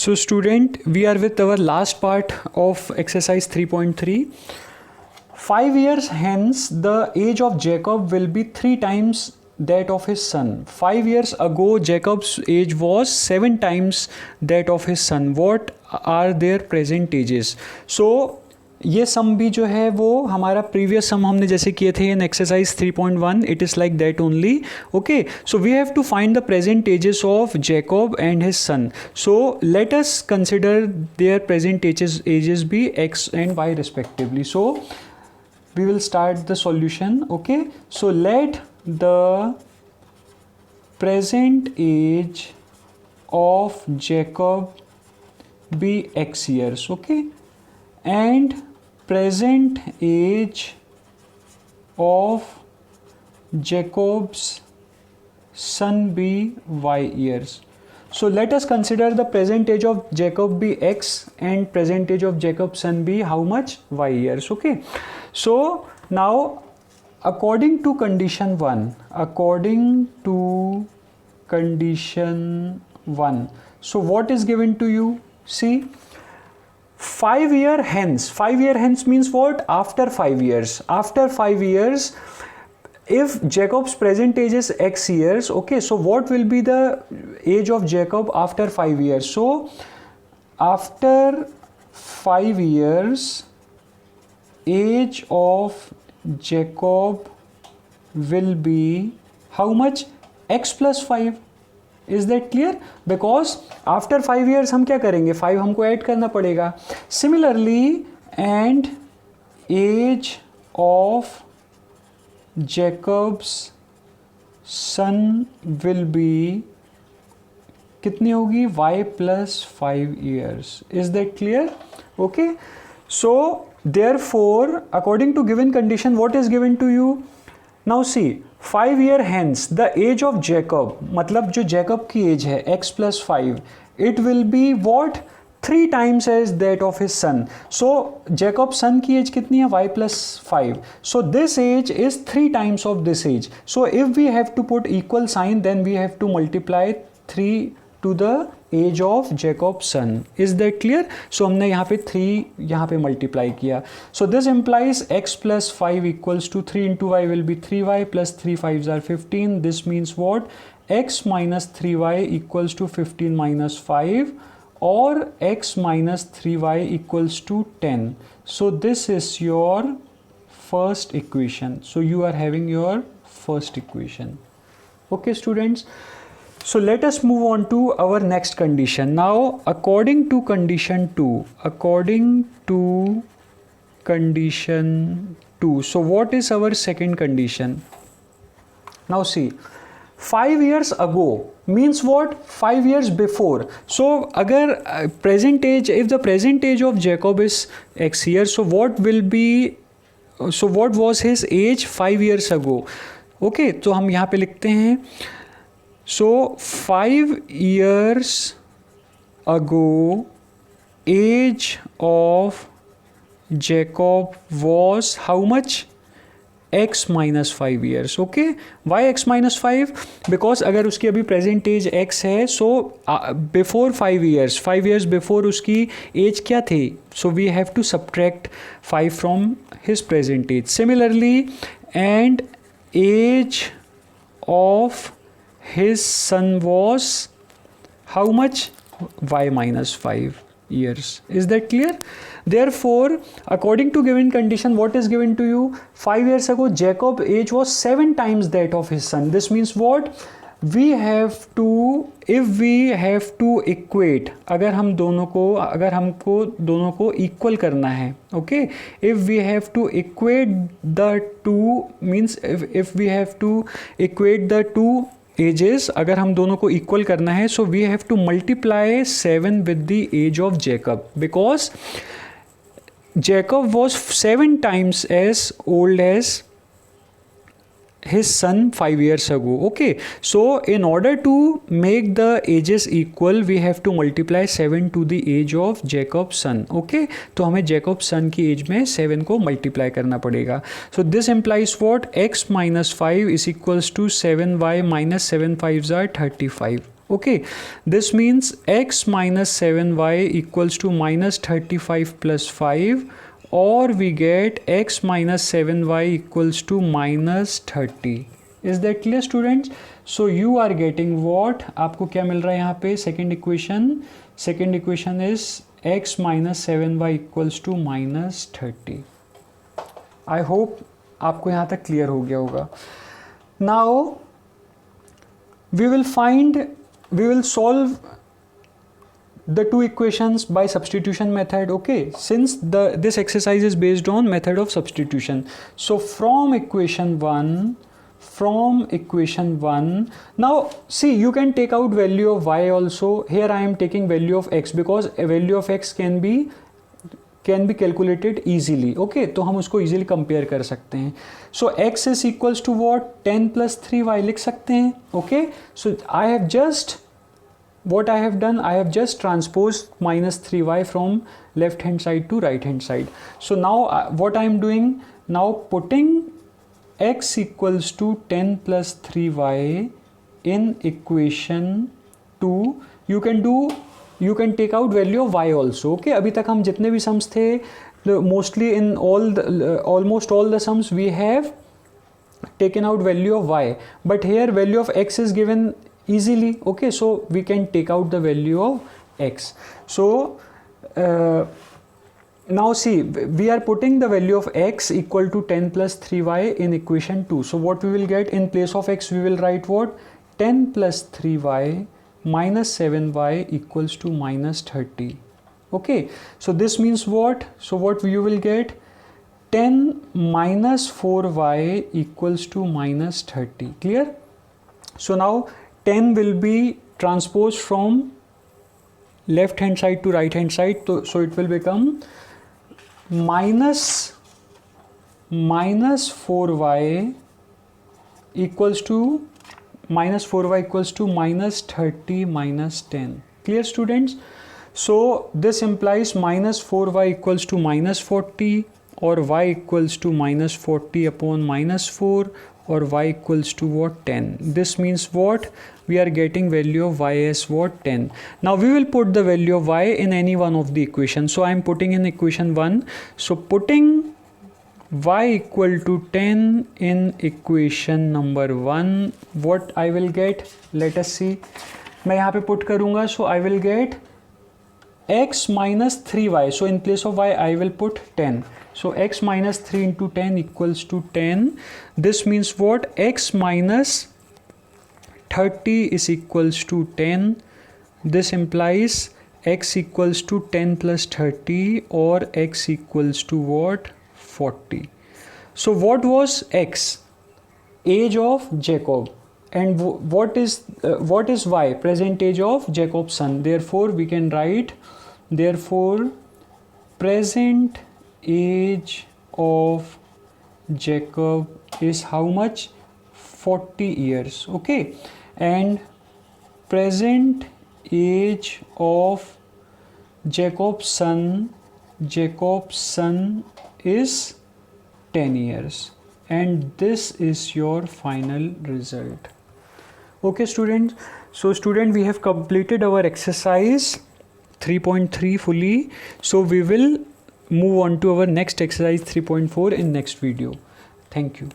So student, we are with our last part of exercise 3.3. 5 years hence, the age of Jacob will be 3 times that of his son. 5 years ago, Jacob's age was 7 times that of his son. What are their present ages? So ये सम भी जो है वो हमारा previous सम हमने जैसे किए थे in exercise 3.1, it is like that only. Okay, so we have to find the present ages of Jacob and his son. So let us consider their present ages be x and y respectively. So we will start the solution. Okay, so let the present age of Jacob be x years. Okay, and present age of Jacob's son be y years. So let us consider the present age of Jacob be x and present age of Jacob's son be how much? Y years. Okay, so now according to condition 1, so what is given to you? See, 5 year hence. 5 year hence means what? After 5 years. After 5 years, if Jacob's present age is x years, okay, so what will be the age of Jacob after 5 years? So after 5 years, age of Jacob will be how much? X plus 5. Is that clear? Because after 5 years हम क्या करेंगे? 5 हमको add करना पड़ेगा. Similarly, and age of Jacob's son will be कितनी होगी? y plus 5 years. Is that clear? Okay, so therefore according to given condition what is given to you? Now see, 5 year hence the age of Jacob, मतलब जो Jacob की as है x plus 5, it will be what? 3 times as that of his son. So Jacob son की as कितनी है? y plus 5. So this age is 3 times of this age. So if we have to put equal sign, then we have to multiply 3 to the age of Jacob son. Is that clear? So हमने यहाँ पे 3 यहाँ पे multiply किया. So this implies x plus 5 equals to 3 into y will be 3y plus 3 5s are 15. This means what? x minus 3y equals to 15 minus 5 और x minus 3y equals to 10. So this is your first equation. So you are having your first equation. Okay students, so let us move on to our next condition. Now according to condition 2, so what is our second condition? Now see, 5 years ago means what? 5 years before. So agar present age, if the present age of Jacob is x years, so what was his age 5 years ago? Okay, तो हम यहाँ पे लिखते हैं. So 5 years ago, age of Jacob was how much? X minus 5 years. Okay, why x minus 5? Because अगर उसकी अभी present age x है, so before 5 years before उसकी age क्या थी? So we have to subtract 5 from his present age. Similarly, and age of his son was how much? y minus 5 years. Is that clear? Therefore, according to given condition, what is given to you? 5 years ago, Jacob age was 7 times that of his son. This means what? We have to, if we have to equate, अगर हमको दोनों को equal करना है, okay? If we have to equate the two, means if we have to equate the two ages, अगर हम दोनों को इक्वल करना है, so we have to multiply 7 with the age of Jacob, because Jacob was 7 times as old as his son 5 years ago. Okay, so in order to make the ages equal, we have to multiply 7 to the age of Jacob's son. Okay, तो हमें Jacob's son की as में 7 को multiply करना पड़ेगा. So this implies what? X minus 5 is equals to 7y minus 7 5s are 35. Okay, this means x minus 7y equals to minus 35 plus 5, or we get x minus 7y equals to minus 30. Is that clear students? So you are getting what? आपको क्या मिल रहा है यहाँ पे? Second equation is x minus 7y equals to minus 30. I hope आपको यहाँ तक clear हो गया होगा. Now we will solve the two equations by substitution method. Okay, since this exercise is based on method of substitution. So from equation 1, now see, you can take out value of y also. Here I am taking value of x because a value of x can be calculated easily. Okay, तो हम उसको easily compare कर सकते हैं. So x is equals to what? 10 plus 3y लिख सकते हैं. Okay, so what I have done, I have just transposed minus 3y from left hand side to right hand side. So now what I am doing, now putting x equals to 10 plus 3y in equation 2, you can take out value of y also. Okay, अभी तक हम जितने भी sums थे, mostly in almost all the sums we have taken out value of y, but here value of x is given easily. Okay, so we can take out the value of x. So now see, we are putting the value of x equal to 10 plus 3y in equation 2. So what we will get, in place of x we will write what? 10 plus 3y minus 7y equals to minus 30. Okay, so this means what? So what you will get? 10 minus 4y equals to minus 30. Clear? So now 10 will be transposed from left hand side to right hand side, so it will become minus 4y equals to minus 30 minus 10. Clear students? So this implies minus 4y equals to minus 40, or y equals to minus 40 upon minus 4, or y equals to what? 10. This means what? We are getting value of y as what? 10. Now we will put the value of y in any one of the equations. So I am putting in equation 1. So putting y equal to 10 in equation number 1, what I will get? Let us see. मैं यहाँ पे put करूँगा. So I will get x minus 3y. So in place of y I will put 10. So x minus 3 into 10 equals to 10. This means what? X minus 30 is equals to 10. This implies x equals to 10 plus 30, or x equals to what? 40. So what was x? Age of Jacob. And what is y? Present age of Jacob's son. Therefore we can write, therefore present age of Jacob is how much? 40 years. Okay, and present age of Jacob's son is 10 years, and this is your final result. Okay students, so student, we have completed our exercise 3.3 fully. So we will move on to our next exercise 3.4 in next video. Thank you.